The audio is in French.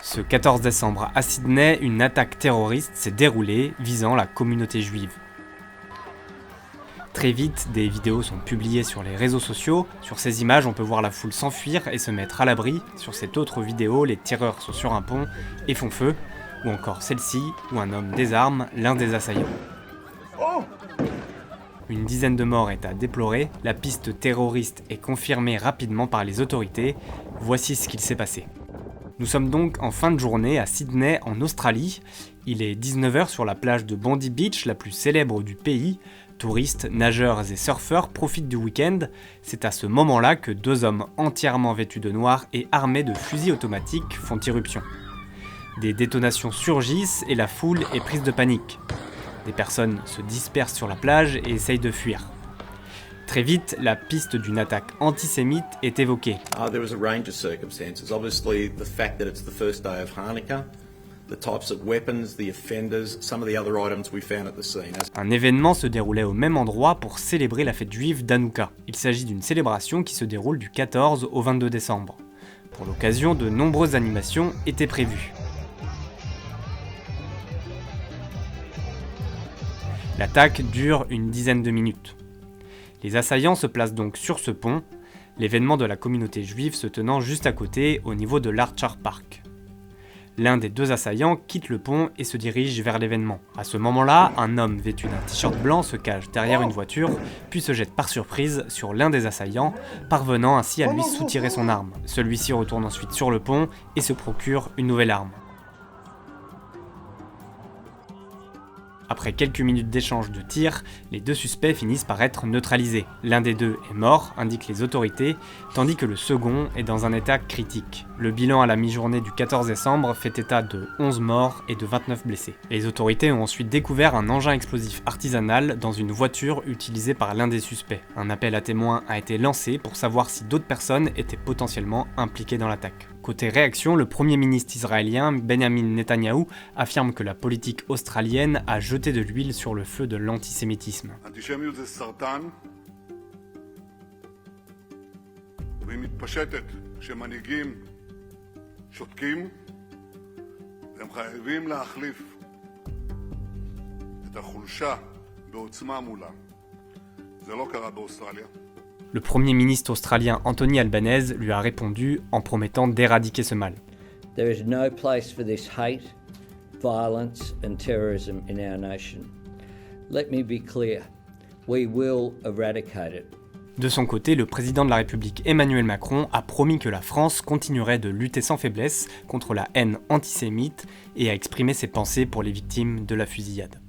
Ce 14 décembre à Sydney, une attaque terroriste s'est déroulée visant la communauté juive. Très vite, des vidéos sont publiées sur les réseaux sociaux. Sur ces images, on peut voir la foule s'enfuir et se mettre à l'abri. Sur cette autre vidéo, les tireurs sont sur un pont et font feu. Ou encore celle-ci, où un homme désarme l'un des assaillants. Une dizaine de morts est à déplorer. La piste terroriste est confirmée rapidement par les autorités. Voici ce qu'il s'est passé. Nous sommes donc en fin de journée à Sydney, en Australie. Il est 19h sur la plage de Bondi Beach, la plus célèbre du pays. Touristes, nageurs et surfeurs profitent du week-end. C'est à ce moment-là que deux hommes entièrement vêtus de noir et armés de fusils automatiques font irruption. Des détonations surgissent et la foule est prise de panique. Des personnes se dispersent sur la plage et essayent de fuir. Très vite, la piste d'une attaque antisémite est évoquée. There was a range of circumstances. Obviously, the fact that it's the first day of Hanukkah, the types of weapons, the offenders, some of the other items we found at the scene. Un événement se déroulait au même endroit pour célébrer la fête juive d'Hanouka. Il s'agit d'une célébration qui se déroule du 14 au 22 décembre. Pour l'occasion, de nombreuses animations étaient prévues. L'attaque dure une dizaine de minutes. Les assaillants se placent donc sur ce pont, l'événement de la communauté juive se tenant juste à côté, au niveau de l'Archer Park. L'un des deux assaillants quitte le pont et se dirige vers l'événement. À ce moment-là, un homme vêtu d'un t-shirt blanc se cache derrière une voiture, puis se jette par surprise sur l'un des assaillants, parvenant ainsi à lui soutirer son arme. Celui-ci retourne ensuite sur le pont et se procure une nouvelle arme. Après quelques minutes d'échange de tirs, les deux suspects finissent par être neutralisés. L'un des deux est mort, indiquent les autorités, tandis que le second est dans un état critique. Le bilan à la mi-journée du 14 décembre fait état de 11 morts et de 29 blessés. Les autorités ont ensuite découvert un engin explosif artisanal dans une voiture utilisée par l'un des suspects. Un appel à témoins a été lancé pour savoir si d'autres personnes étaient potentiellement impliquées dans l'attaque. Côté réaction, le Premier ministre israélien Benjamin Netanyahou affirme que la politique australienne a jeté de l'huile sur le feu de l'antisémitisme. Le Premier ministre australien Anthony Albanese lui a répondu en promettant d'éradiquer ce mal. There is no place for this hate, violence and terrorism in our nation. Let me be clear, we will eradicate it. De son côté, le président de la République Emmanuel Macron a promis que la France continuerait de lutter sans faiblesse contre la haine antisémite et a exprimé ses pensées pour les victimes de la fusillade.